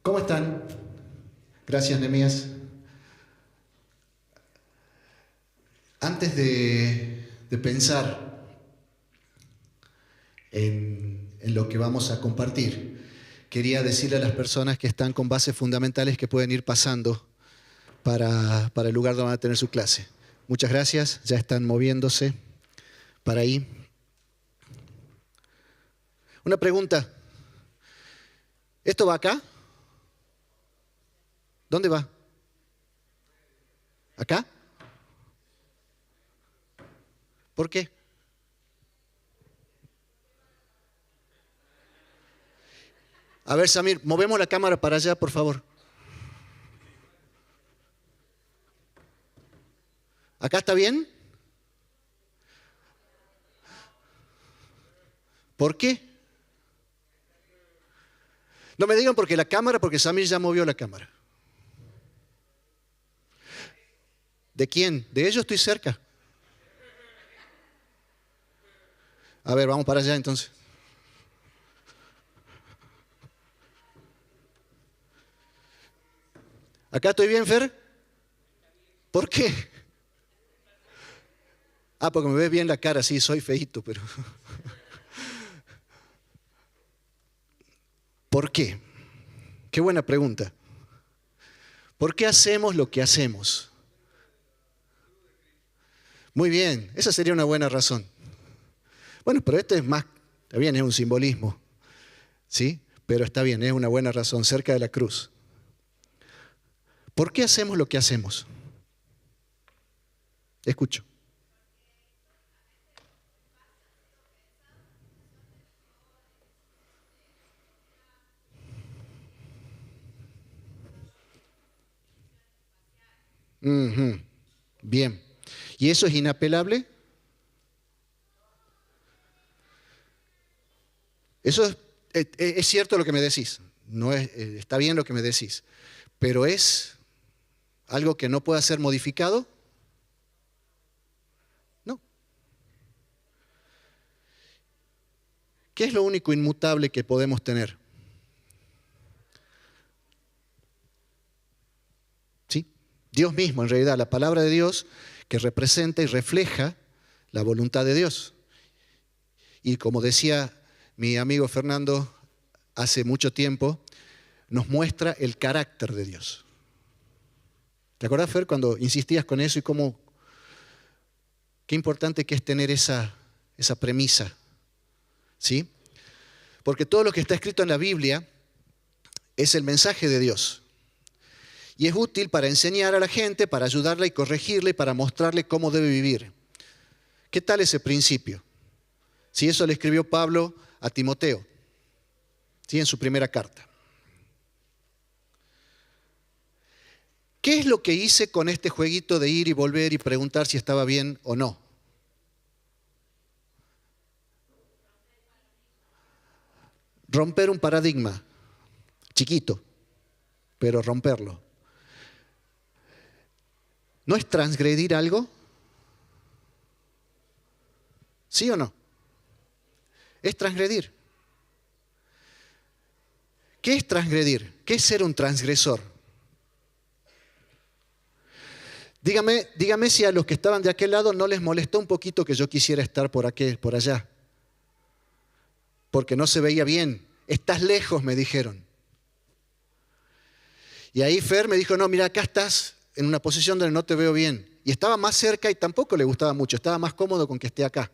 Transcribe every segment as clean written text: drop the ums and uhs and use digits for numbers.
¿Cómo están? Gracias, Nehemías. Antes de pensar en lo que vamos a compartir, quería decirle a las personas que están con bases fundamentales que pueden ir pasando para el lugar donde van a tener su clase. Muchas gracias, ya están moviéndose para ahí. Una pregunta. ¿Esto va acá? ¿Dónde va? ¿Acá? ¿Por qué? A ver, Samir, movemos la cámara para allá, por favor. ¿Acá está bien? ¿Por qué? No me digan porque Samir ya movió la cámara. ¿De quién? De ellos estoy cerca. A ver, vamos para allá entonces. ¿Acá estoy bien, Fer? ¿Por qué? Porque me ves bien la cara, sí, soy feíto, pero... ¿Por qué? Qué buena pregunta. ¿Por qué hacemos lo que hacemos? Muy bien, esa sería una buena razón. Bueno, pero este es más, está bien, es un simbolismo, ¿sí? Pero está bien, es una buena razón, cerca de la cruz. ¿Por qué hacemos lo que hacemos? Escucho. Bien. ¿Y eso es inapelable? Eso es cierto lo que me decís. No es, está bien lo que me decís. Pero ¿es algo que no pueda ser modificado? No. ¿Qué es lo único inmutable que podemos tener? ¿Sí? Dios mismo, en realidad, la palabra de Dios que representa y refleja la voluntad de Dios. Y como decía mi amigo Fernando hace mucho tiempo, nos muestra el carácter de Dios. ¿Te acordás, Fer, cuando insistías con eso y qué importante que es tener esa premisa? ¿Sí? Porque todo lo que está escrito en la Biblia es el mensaje de Dios. Y es útil para enseñar a la gente, para ayudarla y corregirla y para mostrarle cómo debe vivir. ¿Qué tal ese principio? Si eso le escribió Pablo a Timoteo, ¿sí? En su primera carta. ¿Qué es lo que hice con este jueguito de ir y volver y preguntar si estaba bien o no? Romper un paradigma, chiquito, pero romperlo. ¿No es transgredir algo? ¿Sí o no? Es transgredir. ¿Qué es transgredir? ¿Qué es ser un transgresor? Dígame si a los que estaban de aquel lado no les molestó un poquito que yo quisiera estar por allá. Porque no se veía bien. Estás lejos, me dijeron. Y ahí Fer me dijo, no, mira, acá estás en una posición donde no te veo bien. Y estaba más cerca y tampoco le gustaba mucho. Estaba más cómodo con que esté acá.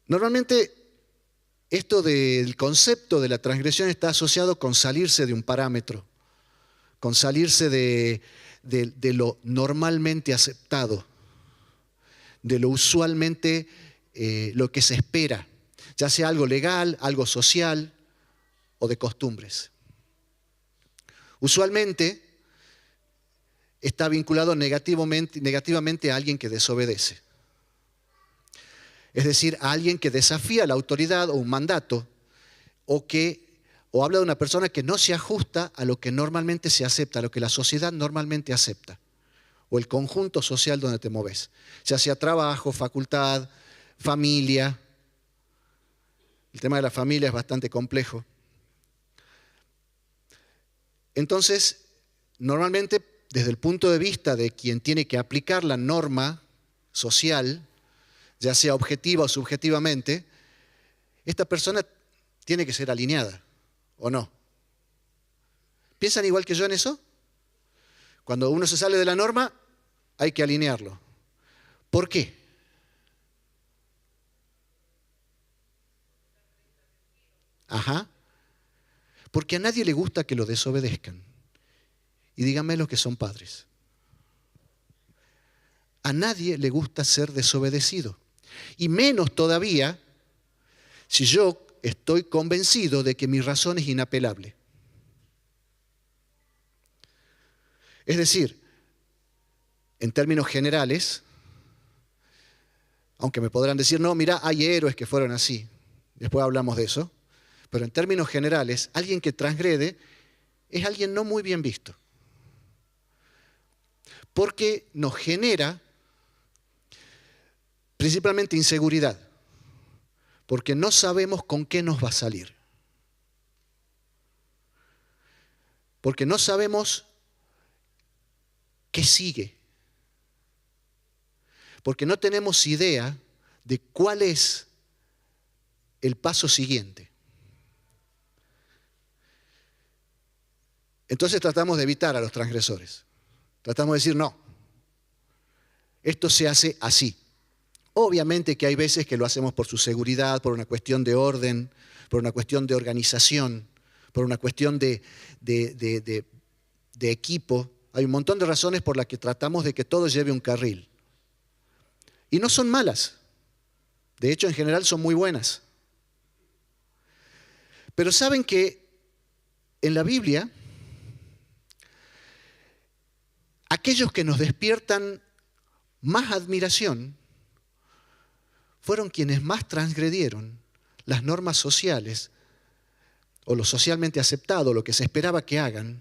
Normalmente esto del concepto de la transgresión está asociado con salirse de un parámetro, con salirse de lo normalmente aceptado, de lo usualmente lo que se espera, ya sea algo legal, algo social o de costumbres. Usualmente está vinculado negativamente a alguien que desobedece. Es decir, a alguien que desafía la autoridad o un mandato o habla de una persona que no se ajusta a lo que normalmente se acepta, a lo que la sociedad normalmente acepta, o el conjunto social donde te moves, ya sea trabajo, facultad, familia, El tema de la familia es bastante complejo. Entonces, normalmente, desde el punto de vista de quien tiene que aplicar la norma social, ya sea objetiva o subjetivamente, esta persona tiene que ser alineada, ¿o no? ¿Piensan igual que yo en eso? Cuando uno se sale de la norma, hay que alinearlo. ¿Por qué? Ajá. Porque a nadie le gusta que lo desobedezcan. Y díganme los que son padres. A nadie le gusta ser desobedecido. Y menos todavía si yo estoy convencido de que mi razón es inapelable. Es decir, en términos generales, aunque me podrán decir, no, mira, hay héroes que fueron así. Después hablamos de eso. Pero en términos generales, alguien que transgrede es alguien no muy bien visto. Porque nos genera principalmente inseguridad. Porque no sabemos con qué nos va a salir. Porque no sabemos qué sigue. Porque no tenemos idea de cuál es el paso siguiente. Entonces tratamos de evitar a los transgresores. Tratamos de decir, no, esto se hace así. Obviamente que hay veces que lo hacemos por su seguridad, por una cuestión de orden, por una cuestión de organización, por una cuestión de equipo. Hay un montón de razones por las que tratamos de que todo lleve un carril. Y no son malas. De hecho, en general son muy buenas. Pero saben que en la Biblia, aquellos que nos despiertan más admiración fueron quienes más transgredieron las normas sociales o lo socialmente aceptado, lo que se esperaba que hagan.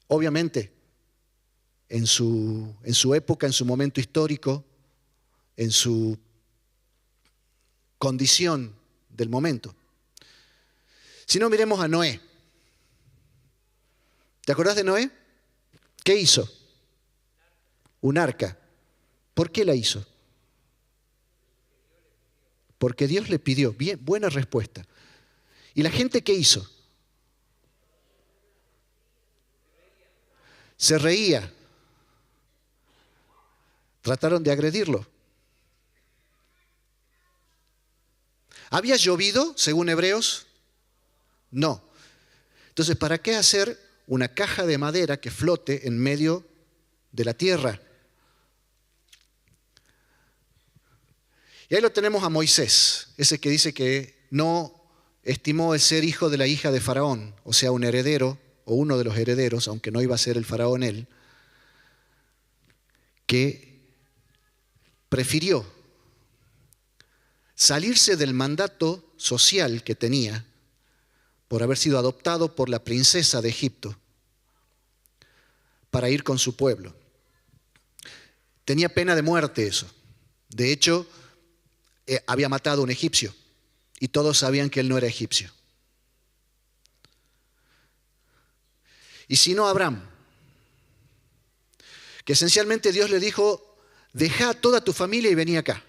Obviamente, en su época, en su momento histórico, en su condición del momento. Si no, miremos a Noé. ¿Te acordás de Noé? ¿Qué hizo? Un arca. ¿Por qué la hizo? Porque Dios le pidió. Bien, buena respuesta. ¿Y la gente qué hizo? Se reía. Trataron de agredirlo. ¿Había llovido, según Hebreos? No. Entonces, ¿para qué hacer una caja de madera que flote en medio de la tierra? Y ahí lo tenemos a Moisés, ese que dice que no estimó el ser hijo de la hija de Faraón, o sea, un heredero, o uno de los herederos, aunque no iba a ser el Faraón él, que prefirió salirse del mandato social que tenía por haber sido adoptado por la princesa de Egipto para ir con su pueblo. Tenía pena de muerte eso. De hecho, había matado a un egipcio y todos sabían que él no era egipcio. Y si no, Abraham, que esencialmente Dios le dijo, deja a toda tu familia y vení acá.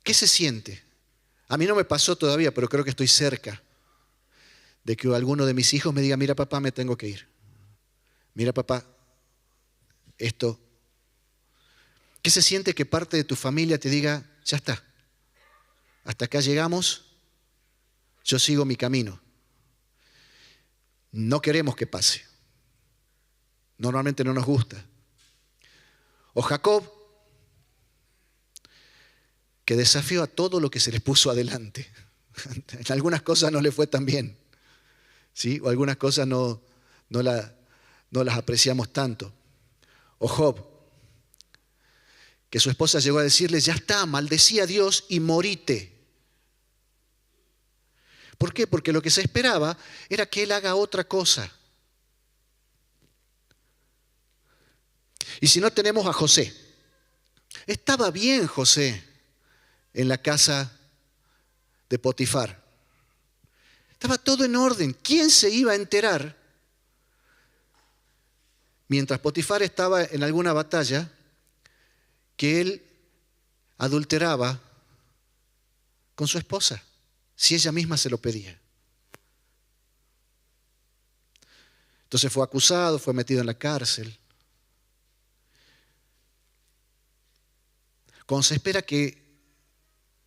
¿Qué se siente? A mí no me pasó todavía, pero creo que estoy cerca de que alguno de mis hijos me diga, mira papá, me tengo que ir. Mira papá, esto. ¿Qué se siente que parte de tu familia te diga, ya está, hasta acá llegamos, yo sigo mi camino? No queremos que pase. Normalmente no nos gusta. O Jacob, que desafió a todo lo que se les puso adelante. En algunas cosas no le fue tan bien, ¿sí? O algunas cosas no las apreciamos tanto. O Job, que su esposa llegó a decirle, ya está, maldecí a Dios y morite. ¿Por qué? Porque lo que se esperaba era que él haga otra cosa. Y si no, tenemos a José. Estaba bien José en la casa de Potifar. Estaba todo en orden. ¿Quién se iba a enterar mientras Potifar estaba en alguna batalla que él adulteraba con su esposa, si ella misma se lo pedía? Entonces fue acusado, fue metido en la cárcel. Cuando se espera que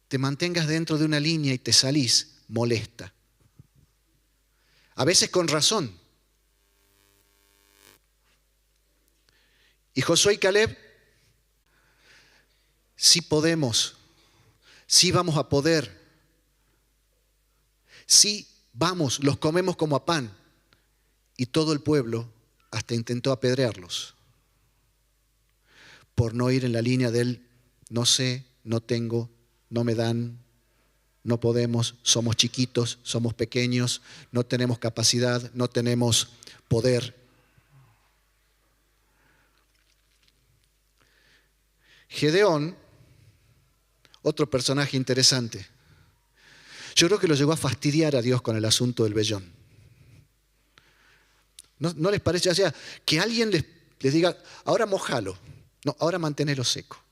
te mantengas dentro de una línea y te salís, molesta. A veces con razón. Y Josué y Caleb, sí podemos, sí vamos a poder, sí vamos, los comemos como a pan. Y todo el pueblo hasta intentó apedrearlos por no ir en la línea del no sé, no tengo, no me dan, no podemos, somos chiquitos, somos pequeños, no tenemos capacidad, no tenemos poder. Gedeón, otro personaje interesante. Yo creo que lo llegó a fastidiar a Dios con el asunto del vellón. ¿No les parece? O sea, que alguien les diga, ahora mojalo. No, ahora manténelo seco.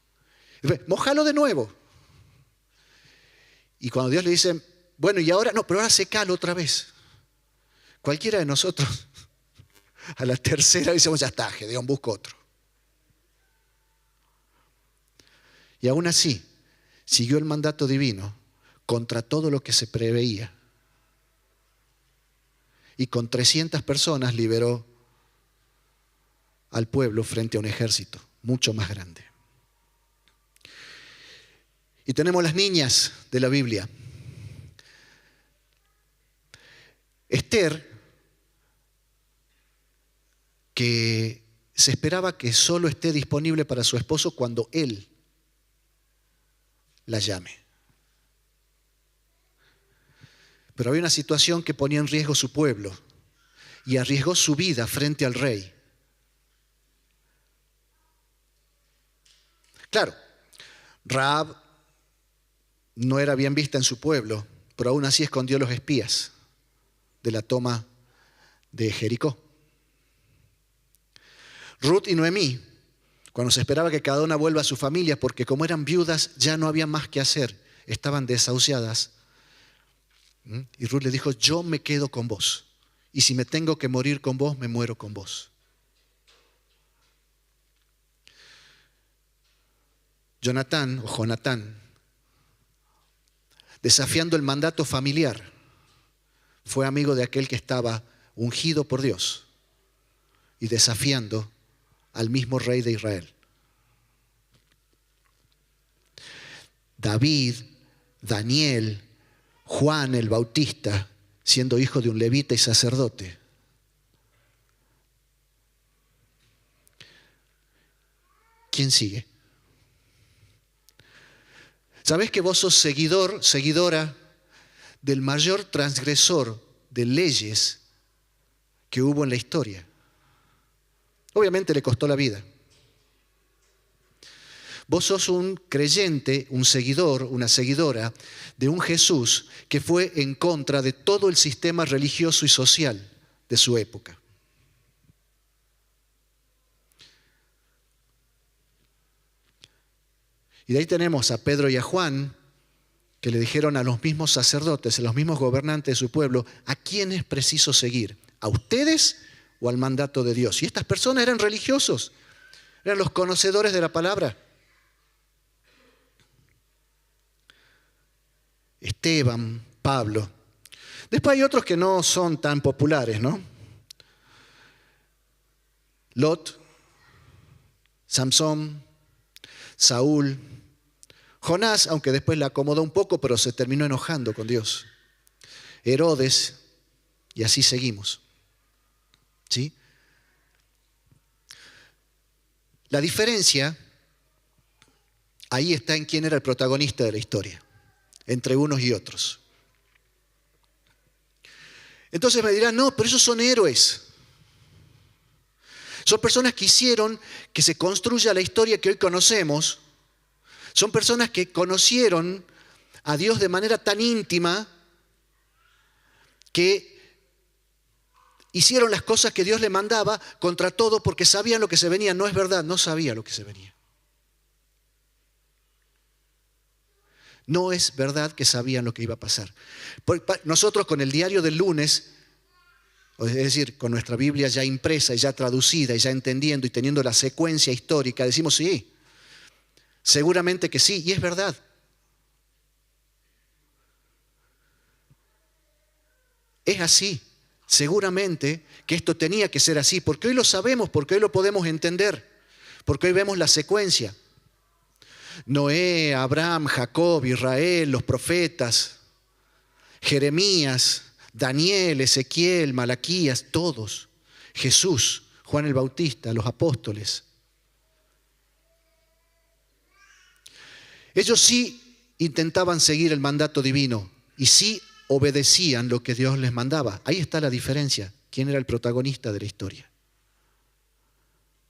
Mojalo de nuevo. Y cuando Dios le dice, bueno, y ahora, no, pero ahora secalo otra vez. Cualquiera de nosotros, a la tercera decimos, ya está, Gedeón, busco otro. Y aún así, siguió el mandato divino contra todo lo que se preveía. Y con 300 personas liberó al pueblo frente a un ejército mucho más grande. Y tenemos las niñas de la Biblia. Esther, que se esperaba que solo esté disponible para su esposo cuando él la llame. Pero había una situación que ponía en riesgo su pueblo y arriesgó su vida frente al rey. Claro, Rahab no era bien vista en su pueblo, pero aún así escondió los espías de la toma de Jericó. Ruth y Noemí, cuando se esperaba que cada una vuelva a su familia, porque como eran viudas ya no había más que hacer, estaban desahuciadas. Y Ruth le dijo, yo me quedo con vos. Y si me tengo que morir con vos, me muero con vos. Jonatán, desafiando el mandato familiar, fue amigo de aquel que estaba ungido por Dios y desafiando al mismo rey de Israel. David, Daniel, Juan el Bautista, siendo hijo de un levita y sacerdote. ¿Quién sigue? ¿Sabés que vos sos seguidora del mayor transgresor de leyes que hubo en la historia? Obviamente le costó la vida. Vos sos un creyente, un seguidor, una seguidora de un Jesús que fue en contra de todo el sistema religioso y social de su época. Y de ahí tenemos a Pedro y a Juan, que le dijeron a los mismos sacerdotes, a los mismos gobernantes de su pueblo, ¿a quién es preciso seguir? ¿A ustedes o al mandato de Dios? Y estas personas eran religiosos, eran los conocedores de la palabra. Esteban, Pablo. Después hay otros que no son tan populares, ¿no? Lot, Samson, Saúl, Jonás, aunque después le acomodó un poco, pero se terminó enojando con Dios. Herodes, y así seguimos. ¿Sí? La diferencia ahí está en quién era el protagonista de la historia, entre unos y otros. Entonces me dirán, no, pero esos son héroes. Son personas que hicieron que se construya la historia que hoy conocemos. Son personas que conocieron a Dios de manera tan íntima que hicieron las cosas que Dios le mandaba contra todo porque sabían lo que se venía. No es verdad, no sabía lo que se venía. No es verdad que sabían lo que iba a pasar. Nosotros con el diario del lunes, es decir, con nuestra Biblia ya impresa y ya traducida y ya entendiendo y teniendo la secuencia histórica, decimos sí, seguramente que sí, y es verdad. Es así, seguramente que esto tenía que ser así, porque hoy lo sabemos, porque hoy lo podemos entender, porque hoy vemos la secuencia. Noé, Abraham, Jacob, Israel, los profetas, Jeremías, Daniel, Ezequiel, Malaquías, todos. Jesús, Juan el Bautista, los apóstoles. Ellos sí intentaban seguir el mandato divino y sí obedecían lo que Dios les mandaba. Ahí está la diferencia. ¿Quién era el protagonista de la historia?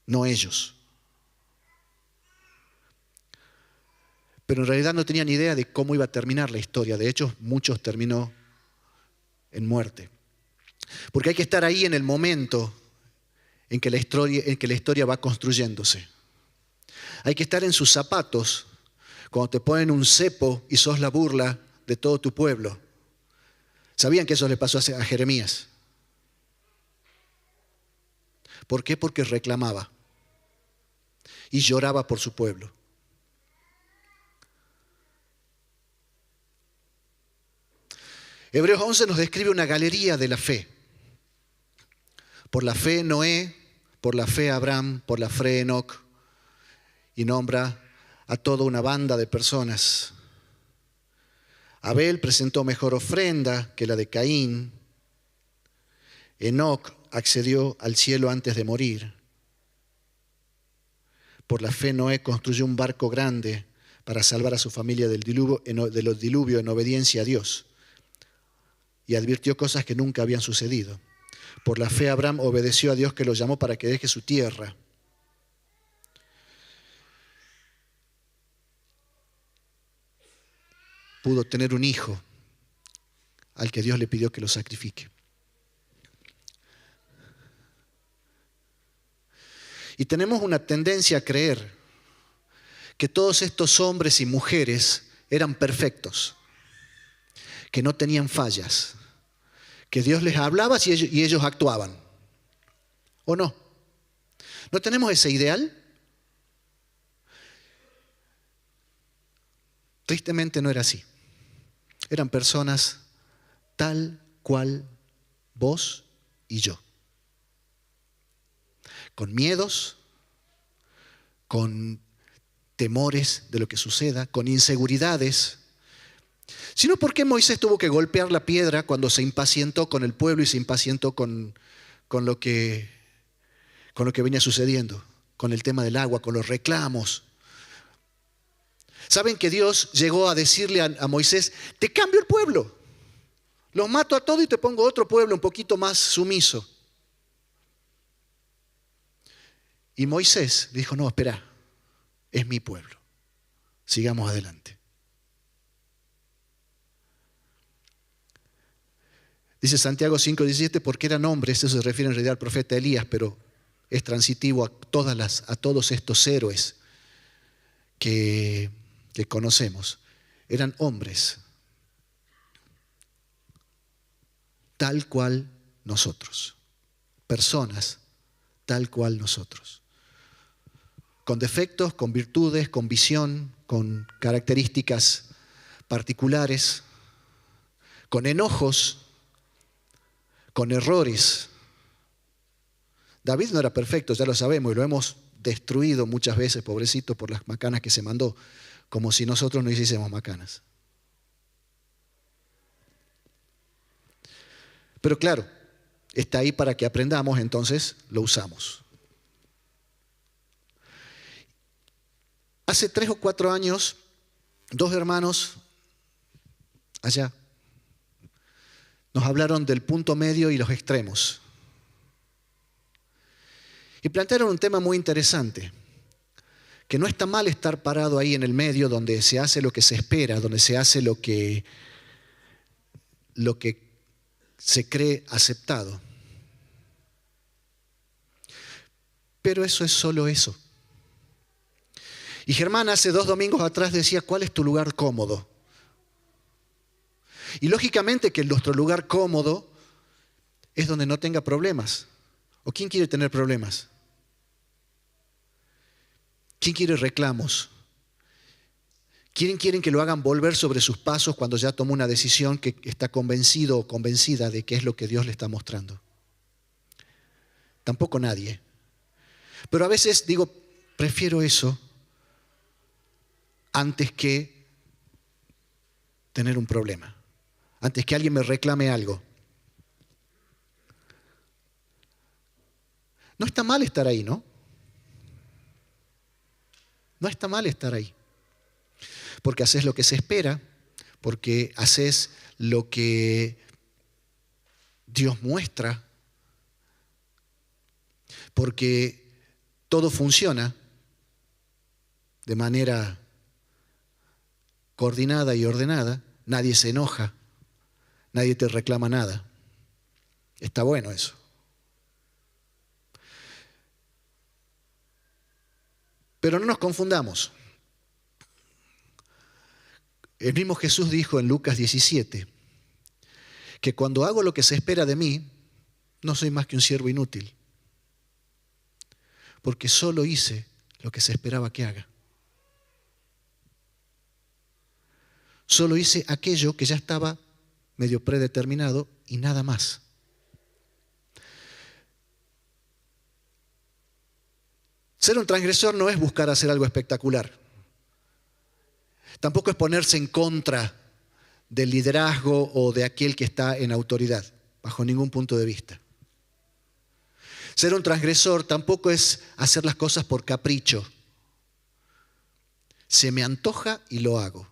No ellos. Pero en realidad no tenían idea de cómo iba a terminar la historia. De hecho, muchos terminó en muerte. Porque hay que estar ahí en el momento en que la historia va construyéndose. Hay que estar en sus zapatos cuando te ponen un cepo y sos la burla de todo tu pueblo. ¿Sabían que eso le pasó a Jeremías? ¿Por qué? Porque reclamaba y lloraba por su pueblo. Hebreos 11 nos describe una galería de la fe. Por la fe Noé, por la fe Abraham, por la fe Enoc, y nombra a toda una banda de personas. Abel presentó mejor ofrenda que la de Caín. Enoc accedió al cielo antes de morir. Por la fe Noé construyó un barco grande para salvar a su familia del diluvio en obediencia a Dios. Y advirtió cosas que nunca habían sucedido. Por la fe Abraham obedeció a Dios que lo llamó para que deje su tierra. Pudo tener un hijo al que Dios le pidió que lo sacrifique. Y tenemos una tendencia a creer que todos estos hombres y mujeres eran perfectos, que no tenían fallas, que Dios les hablaba y ellos actuaban. ¿O no? ¿No tenemos ese ideal? Tristemente no era así. Eran personas tal cual vos y yo. Con miedos, con temores de lo que suceda, con inseguridades. Sino por qué Moisés tuvo que golpear la piedra cuando se impacientó con el pueblo y se impacientó con lo que venía sucediendo, con el tema del agua, con los reclamos. ¿Saben que Dios llegó a decirle a Moisés, te cambio el pueblo, los mato a todos y te pongo otro pueblo un poquito más sumiso? Y Moisés le dijo, no, espera, es mi pueblo, sigamos adelante. Dice Santiago 5:17, porque eran hombres, eso se refiere en realidad al profeta Elías, pero es transitivo a todos estos héroes que conocemos. Eran hombres, tal cual nosotros, personas tal cual nosotros, con defectos, con virtudes, con visión, con características particulares, con enojos, con errores. David no era perfecto, ya lo sabemos, y lo hemos destruido muchas veces, pobrecito, por las macanas que se mandó, como si nosotros no hiciésemos macanas. Pero claro, está ahí para que aprendamos, entonces lo usamos. Hace 3 o 4 años, 2 hermanos allá nos hablaron del punto medio y los extremos. Y plantearon un tema muy interesante, que no está mal estar parado ahí en el medio donde se hace lo que se espera, donde se hace lo que se cree aceptado. Pero eso es solo eso. Y Germán hace 2 domingos atrás decía, ¿cuál es tu lugar cómodo? Y lógicamente que nuestro lugar cómodo es donde no tenga problemas. ¿O quién quiere tener problemas? ¿Quién quiere reclamos? ¿Quieren que lo hagan volver sobre sus pasos cuando ya tomó una decisión que está convencido o convencida de que es lo que Dios le está mostrando? Tampoco nadie. Pero a veces digo, prefiero eso antes que tener un problema, antes que alguien me reclame algo. No está mal estar ahí, ¿no? No está mal estar ahí. Porque haces lo que se espera, porque haces lo que Dios muestra, porque todo funciona de manera coordinada y ordenada, nadie se enoja, nadie te reclama nada. Está bueno eso. Pero no nos confundamos. El mismo Jesús dijo en Lucas 17 que cuando hago lo que se espera de mí, no soy más que un siervo inútil, porque solo hice lo que se esperaba que haga. Solo hice aquello que ya estaba medio predeterminado y nada más. Ser un transgresor no es buscar hacer algo espectacular. Tampoco es ponerse en contra del liderazgo o de aquel que está en autoridad, bajo ningún punto de vista. Ser un transgresor tampoco es hacer las cosas por capricho. Se me antoja y lo hago.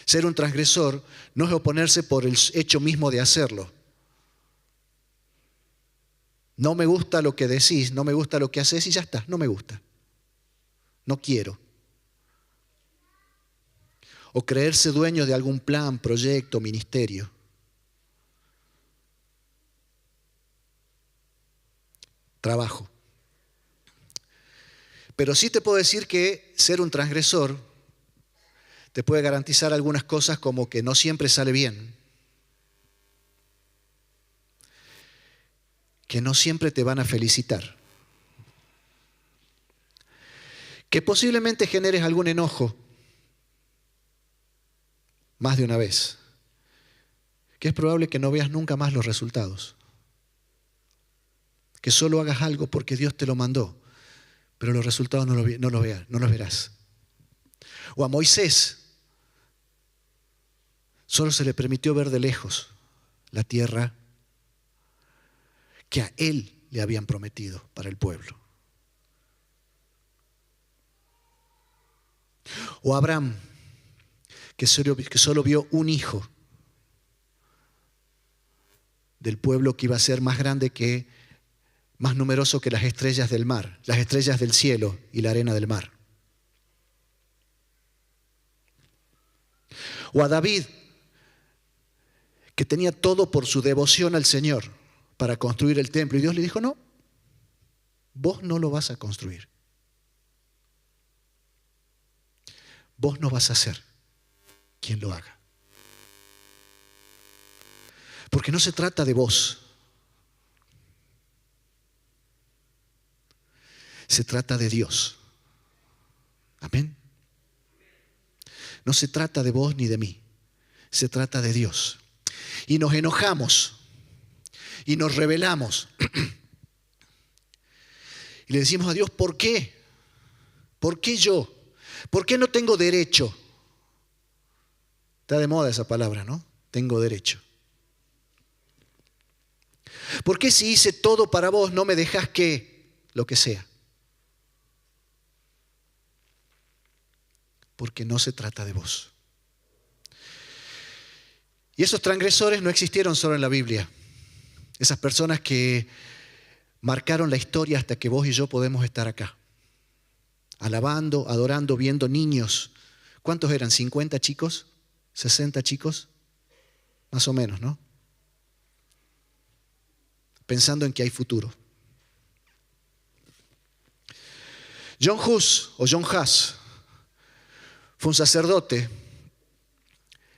Ser un transgresor no es oponerse por el hecho mismo de hacerlo. No me gusta lo que decís, no me gusta lo que haces y ya está, no me gusta. No quiero. O creerse dueño de algún plan, proyecto, ministerio. Trabajo. Pero sí te puedo decir que ser un transgresor te puede garantizar algunas cosas como que no siempre sale bien, que no siempre te van a felicitar, que posiblemente generes algún enojo más de una vez, que es probable que no veas nunca más los resultados, que solo hagas algo porque Dios te lo mandó, pero los resultados no los verás. O a Moisés solo se le permitió ver de lejos la tierra que a él le habían prometido para el pueblo. O Abraham, que solo vio un hijo del pueblo que iba a ser más grande más numeroso que las estrellas del mar, las estrellas del cielo y la arena del mar. O a David, que tenía todo por su devoción al Señor para construir el templo. Y Dios le dijo, no, vos no lo vas a construir. Vos no vas a ser quien lo haga. Porque no se trata de vos. Se trata de Dios. Amén. No se trata de vos ni de mí. Se trata de Dios. Y nos enojamos. Y nos rebelamos. Y le decimos a Dios, ¿por qué? ¿Por qué yo? ¿Por qué no tengo derecho? Está de moda esa palabra, ¿no? Tengo derecho. ¿Por qué si hice todo para vos no me dejás lo que sea? Porque no se trata de vos. Y esos transgresores no existieron solo en la Biblia. Esas personas que marcaron la historia hasta que vos y yo podemos estar acá. Alabando, adorando, viendo niños. ¿Cuántos eran? ¿50 chicos? ¿60 chicos? Más o menos, ¿no? Pensando en que hay futuro. John Hus, o John Huss, fue un sacerdote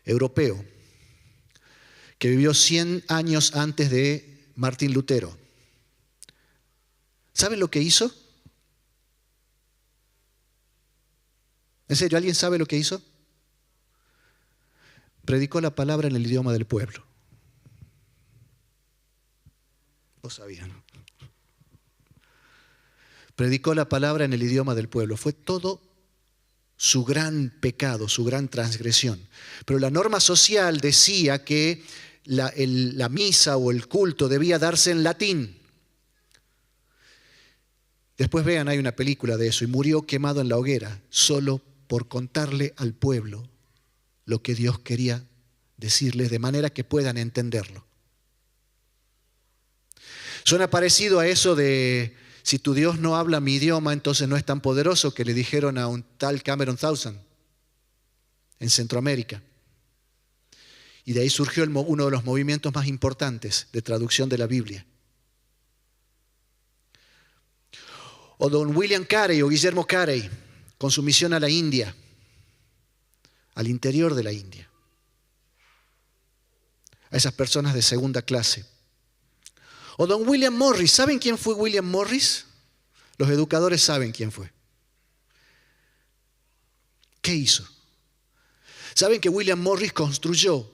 europeo que vivió 100 años antes de Martín Lutero. ¿Saben lo que hizo? ¿En serio? ¿Alguien sabe lo que hizo? Predicó la palabra en el idioma del pueblo. Vos sabías, ¿no? Predicó la palabra en el idioma del pueblo. Fue todo su gran pecado, su gran transgresión. Pero la norma social decía que la misa o el culto debía darse en latín. Después vean, hay una película de eso, y murió quemado en la hoguera, solo por contarle al pueblo lo que Dios quería decirles, de manera que puedan entenderlo. Suena parecido a eso de, si tu Dios no habla mi idioma, entonces no es tan poderoso, que le dijeron a un tal Cameron Townsend en Centroamérica. Y de ahí surgió uno de los movimientos más importantes de traducción de la Biblia. O don William Carey o Guillermo Carey, con su misión a la India, al interior de la India. A esas personas de segunda clase. O don William Morris. ¿Saben quién fue William Morris? Los educadores saben quién fue. ¿Qué hizo? ¿Saben que William Morris construyó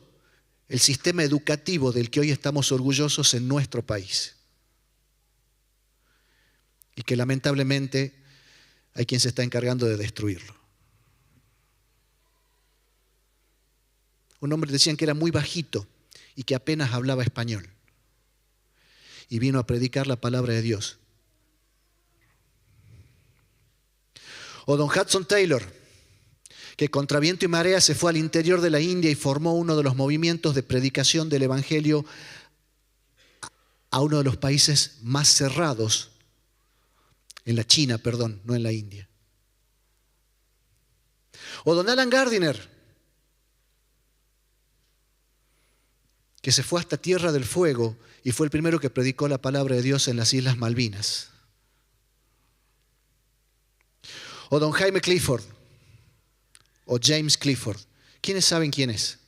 el sistema educativo del que hoy estamos orgullosos en nuestro país? Y que lamentablemente hay quien se está encargando de destruirlo. Un hombre, decían que era muy bajito y que apenas hablaba español. Y vino a predicar la palabra de Dios. O don Hudson Taylor, que contra viento y marea se fue al interior de la India y formó uno de los movimientos de predicación del Evangelio a uno de los países más cerrados, en la China, perdón, no en la India. O don Alan Gardiner, que se fue hasta Tierra del Fuego y fue el primero que predicó la palabra de Dios en las Islas Malvinas. O don Jaime Clifford, o James Clifford. ¿Quiénes saben quién es?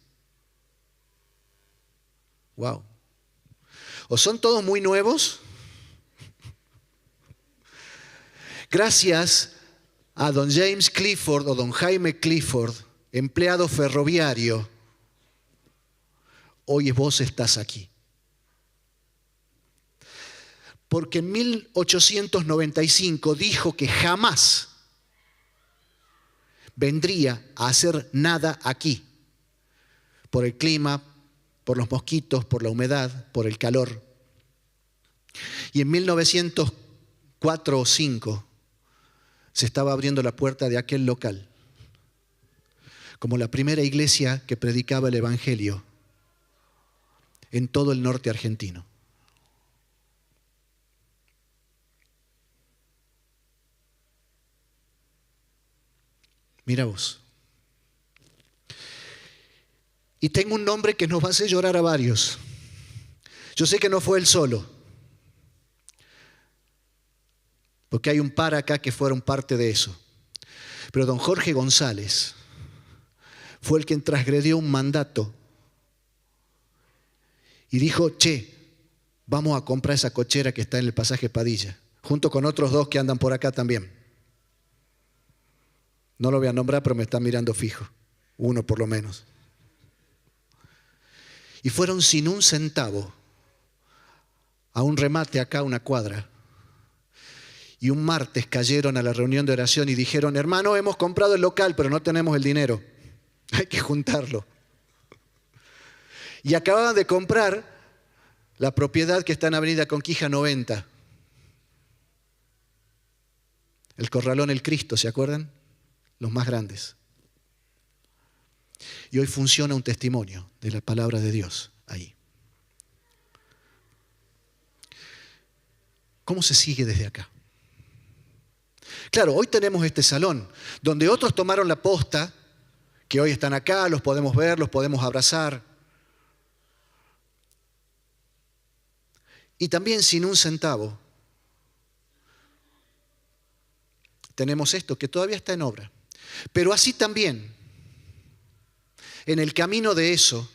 Wow. ¿O son todos muy nuevos? Gracias a don James Clifford o don Jaime Clifford, empleado ferroviario, hoy vos estás aquí. Porque en 1895 dijo que jamás vendría a hacer nada aquí, por el clima, por los mosquitos, por la humedad, por el calor. Y en 1904 o 5 se estaba abriendo la puerta de aquel local, como la primera iglesia que predicaba el Evangelio en todo el norte argentino. Mira vos. Y tengo un nombre que nos va a hacer llorar a varios. Yo sé que no fue él solo, porque hay un par acá que fueron parte de eso. Pero don Jorge González fue el que transgredió un mandato y dijo, vamos a comprar esa cochera que está en el pasaje Padilla, junto con otros 2 que andan por acá también. No lo voy a nombrar, pero me están mirando fijo. Uno por lo menos. Y fueron sin un centavo a un remate acá, una cuadra. Y un martes cayeron a la reunión de oración y dijeron, hermano, hemos comprado el local, pero no tenemos el dinero. Hay que juntarlo. Y acababan de comprar la propiedad que está en Avenida Conquija 90. El Corralón El Cristo, ¿se acuerdan? Los más grandes. Y hoy funciona un testimonio de la palabra de Dios ahí. ¿Cómo se sigue desde acá? Claro, hoy tenemos este salón, donde otros tomaron la posta, que hoy están acá, los podemos ver, los podemos abrazar. Y también sin un centavo, tenemos esto que todavía está en obra. Pero así también, en el camino de eso,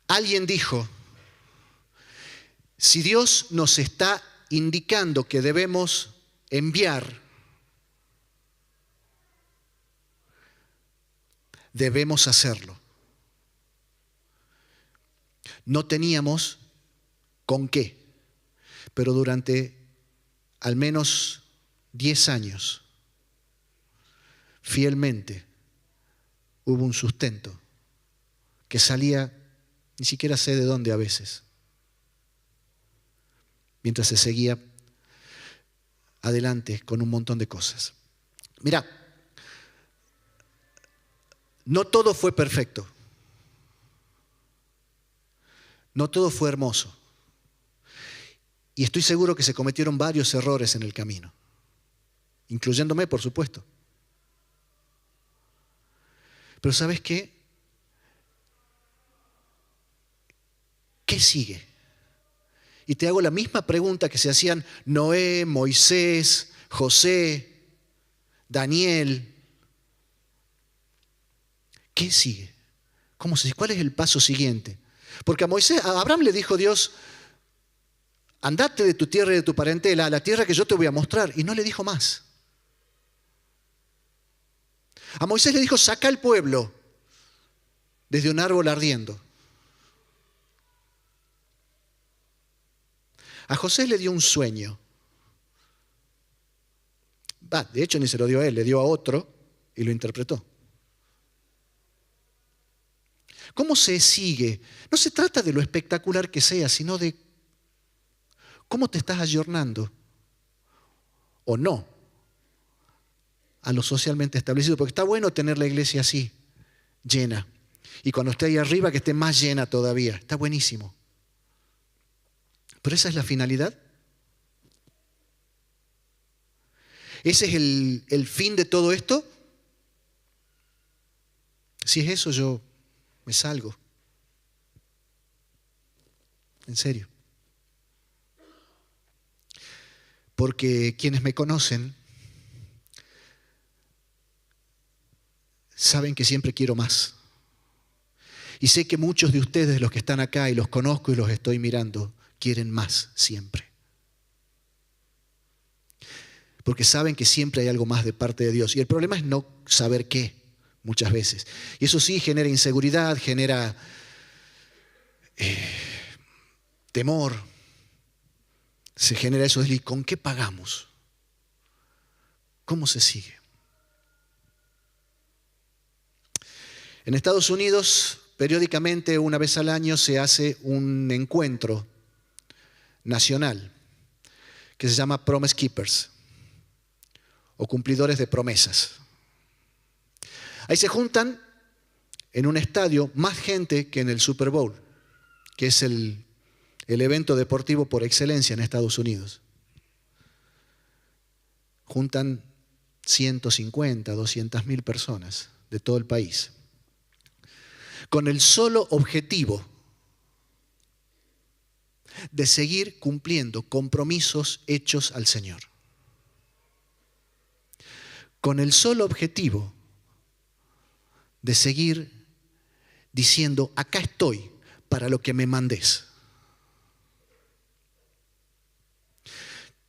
alguien dijo, si Dios nos está indicando que debemos enviar, debemos hacerlo. No teníamos con qué, pero durante al menos 10 años, fielmente, hubo un sustento que salía, ni siquiera sé de dónde a veces, mientras se seguía adelante con un montón de cosas. Mirá, no todo fue perfecto, no todo fue hermoso, y estoy seguro que se cometieron varios errores en el camino, incluyéndome, por supuesto. Pero ¿sabes qué? ¿Qué sigue? Y te hago la misma pregunta que se hacían Noé, Moisés, José, Daniel. ¿Qué sigue? ¿Cuál es el paso siguiente? Porque a Abraham le dijo Dios, andate de tu tierra y de tu parentela a la tierra que yo te voy a mostrar. Y no le dijo más. A Moisés le dijo, saca al pueblo desde un árbol ardiendo. A José le dio un sueño. De hecho, ni se lo dio a él, le dio a otro y lo interpretó. ¿Cómo se sigue? No se trata de lo espectacular que sea, sino de cómo te estás ayornando o no a lo socialmente establecido. Porque está bueno tener la iglesia así, llena. Y cuando esté ahí arriba, que esté más llena todavía. Está buenísimo. Pero esa es la finalidad. ¿Ese es el fin de todo esto? Si es eso, yo me salgo. En serio. Porque quienes me conocen saben que siempre quiero más. Y sé que muchos de ustedes, los que están acá, y los conozco y los estoy mirando, quieren más siempre. Porque saben que siempre hay algo más de parte de Dios. Y el problema es no saber qué, muchas veces. Y eso sí genera inseguridad, genera temor. Se genera eso de ¿con qué pagamos? ¿Cómo se sigue? En Estados Unidos, periódicamente, una vez al año, se hace un encuentro nacional que se llama Promise Keepers o cumplidores de promesas. Ahí se juntan en un estadio más gente que en el Super Bowl, que es el evento deportivo por excelencia en Estados Unidos. Juntan 150, 200.000 personas de todo el país, con el solo objetivo de seguir cumpliendo compromisos hechos al Señor. Con el solo objetivo de seguir diciendo, acá estoy para lo que me mandes.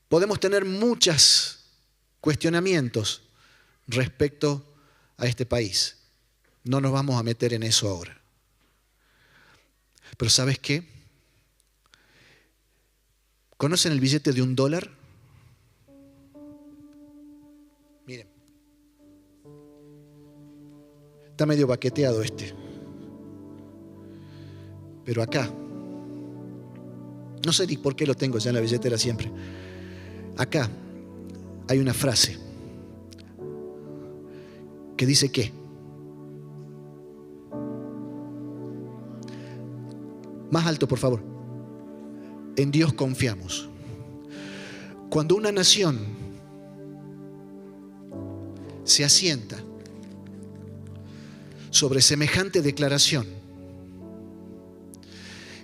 Podemos tener muchos cuestionamientos respecto a este país. No nos vamos a meter en eso ahora. Pero ¿sabes qué? ¿Conocen el billete de $1? Miren. Está medio baqueteado este. Pero acá, no sé ni por qué lo tengo ya en la billetera siempre. Acá hay una frase que dice ¿qué? Más alto, por favor. En Dios confiamos. Cuando una nación se asienta sobre semejante declaración,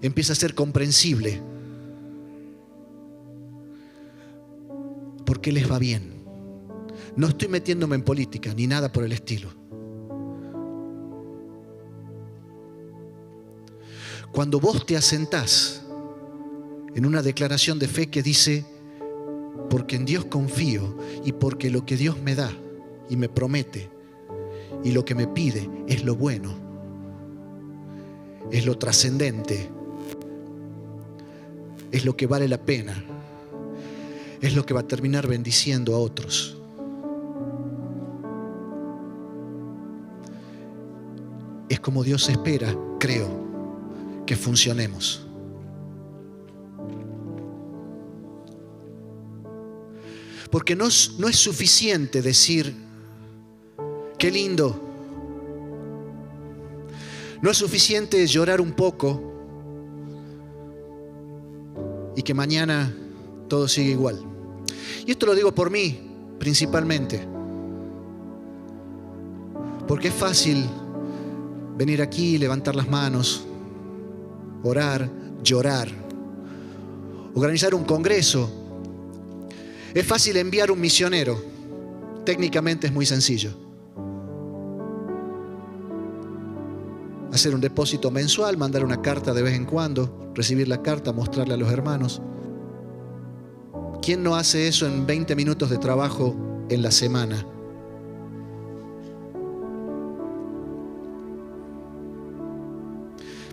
empieza a ser comprensible porque les va bien. No estoy metiéndome en política ni nada por el estilo. Cuando vos te asentás en una declaración de fe que dice: porque en Dios confío y porque lo que Dios me da y me promete y lo que me pide es lo bueno, es lo trascendente, es lo que vale la pena, es lo que va a terminar bendiciendo a otros. Es como Dios espera, creo, que funcionemos. Porque no es suficiente decir: qué lindo. No es suficiente llorar un poco y que mañana todo sigue igual. Y esto lo digo por mí, principalmente. Porque es fácil venir aquí, levantar las manos, orar, llorar, organizar un congreso. Es fácil enviar un misionero. Técnicamente es muy sencillo. Hacer un depósito mensual, mandar una carta de vez en cuando, recibir la carta, mostrarle a los hermanos. ¿Quién no hace eso en 20 minutos de trabajo en la semana?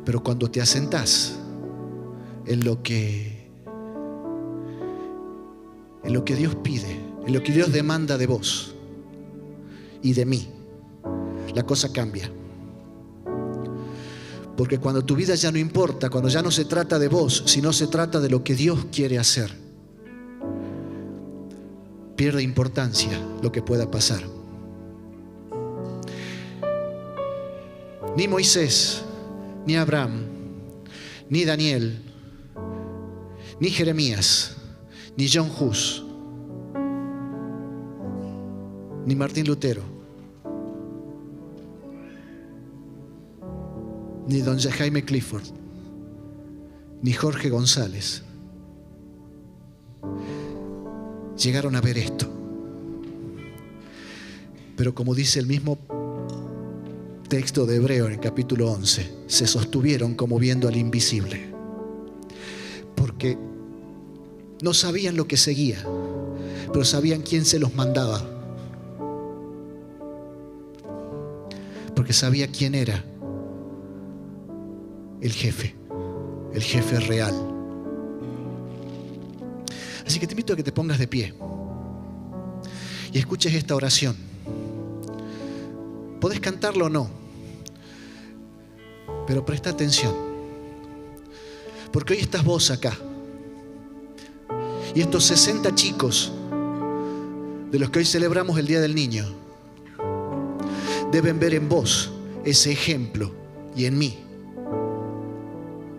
Pero cuando te asentás en lo que Dios pide, en lo que Dios demanda de vos y de mí, la cosa cambia. Porque cuando tu vida ya no importa, cuando ya no se trata de vos, sino se trata de lo que Dios quiere hacer, pierde importancia lo que pueda pasar. Ni Moisés, ni Abraham, ni Daniel, ni Jeremías, ni John Hus, ni Martín Lutero, ni don Jaime Clifford, ni Jorge González llegaron a ver esto. Pero como dice el mismo texto de Hebreo en el capítulo 11, se sostuvieron como viendo al invisible, porque no sabían lo que seguía, pero sabían quién se los mandaba, porque sabía quién era el jefe real. Así que te invito a que te pongas de pie y escuches esta oración. Podés cantarlo o no, pero presta atención, porque hoy estás vos acá y estos 60 chicos de los que hoy celebramos el Día del Niño deben ver en vos ese ejemplo y en mí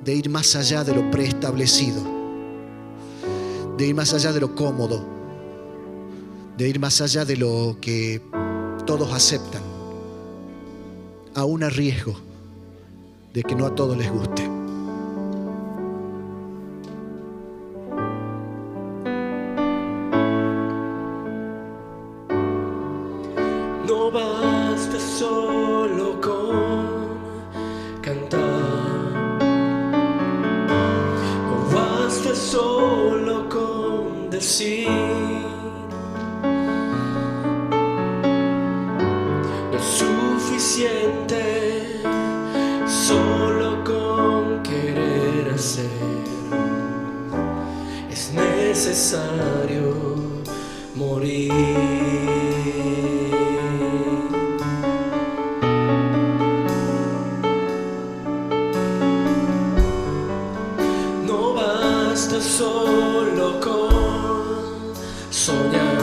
de ir más allá de lo preestablecido, de ir más allá de lo cómodo, de ir más allá de lo que todos aceptan, aún a riesgo de que no a todos les guste. No basta solo con cantar, no basta solo con decir, no es suficiente solo con querer hacer, es necesario morir. No basta solo con soñar,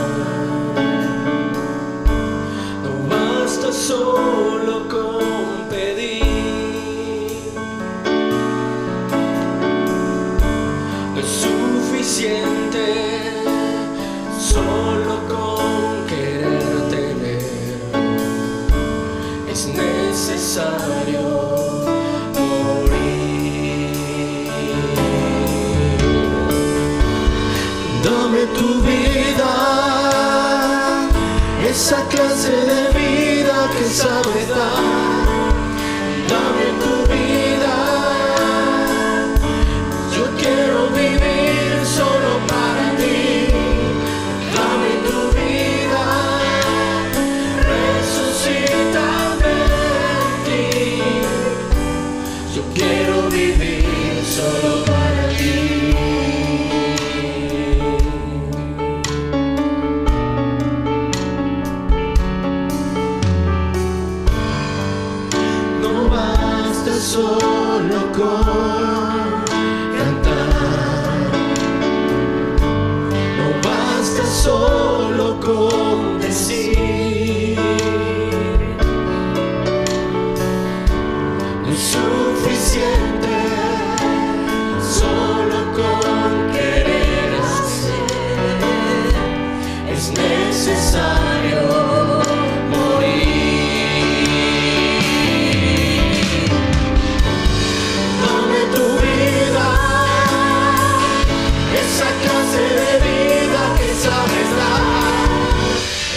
no basta solo con pedir, no es suficiente necesario morir. Dame tu vida, esa clase de vida que sabes dar. Dame tu vida, yo quiero vivir solo para ti. Dame tu vida, resucítame en ti. Yo quiero vivir solo para ti. No basta solo con cantar, no basta solo con decir, no es suficiente solo con querer hacer, es necesario morir. Dame tu vida, esa clase de vida que sabes dar.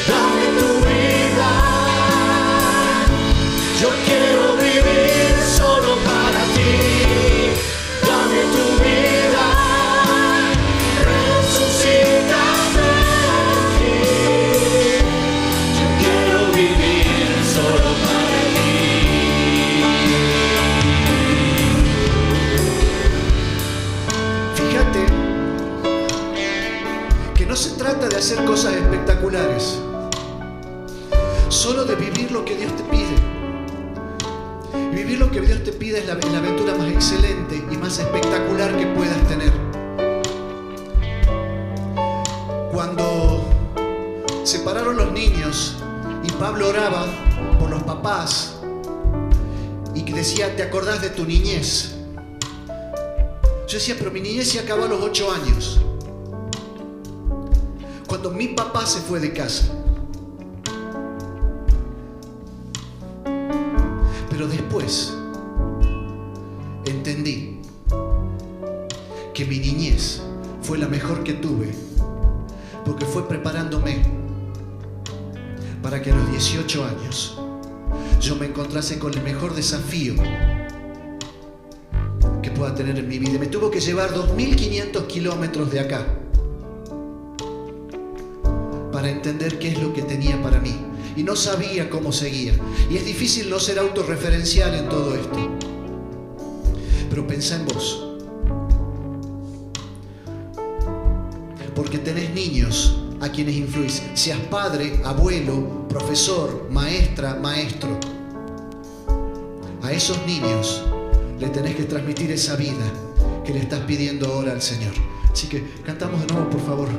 Dame tu vida, yo quiero vivir solo para ti. Dame tu vida, resucítame en ti. Yo quiero vivir solo para ti. Fíjate que no se trata de hacer cosas espectaculares, solo de vivir lo que Dios te pide. Y vivir lo que Dios te pide es la aventura más excelente y más espectacular que puedas tener. Cuando se pararon los niños y Pablo oraba por los papás y que decía, ¿te acordás de tu niñez? Yo decía, pero mi niñez se acabó a los 8 años. Cuando mi papá se fue de casa. Pero después entendí que mi niñez fue la mejor que tuve, porque fue preparándome para que a los 18 años yo me encontrase con el mejor desafío que pueda tener en mi vida. Me tuvo que llevar 2.500 kilómetros de acá para entender qué es lo que tenía para mí. Y no sabía cómo seguía. Y es difícil no ser autorreferencial en todo esto. Pero pensá en vos. Porque tenés niños a quienes influís. Seas padre, abuelo, profesor, maestra, maestro. A esos niños le tenés que transmitir esa vida que le estás pidiendo ahora al Señor. Así que cantamos de nuevo, por favor.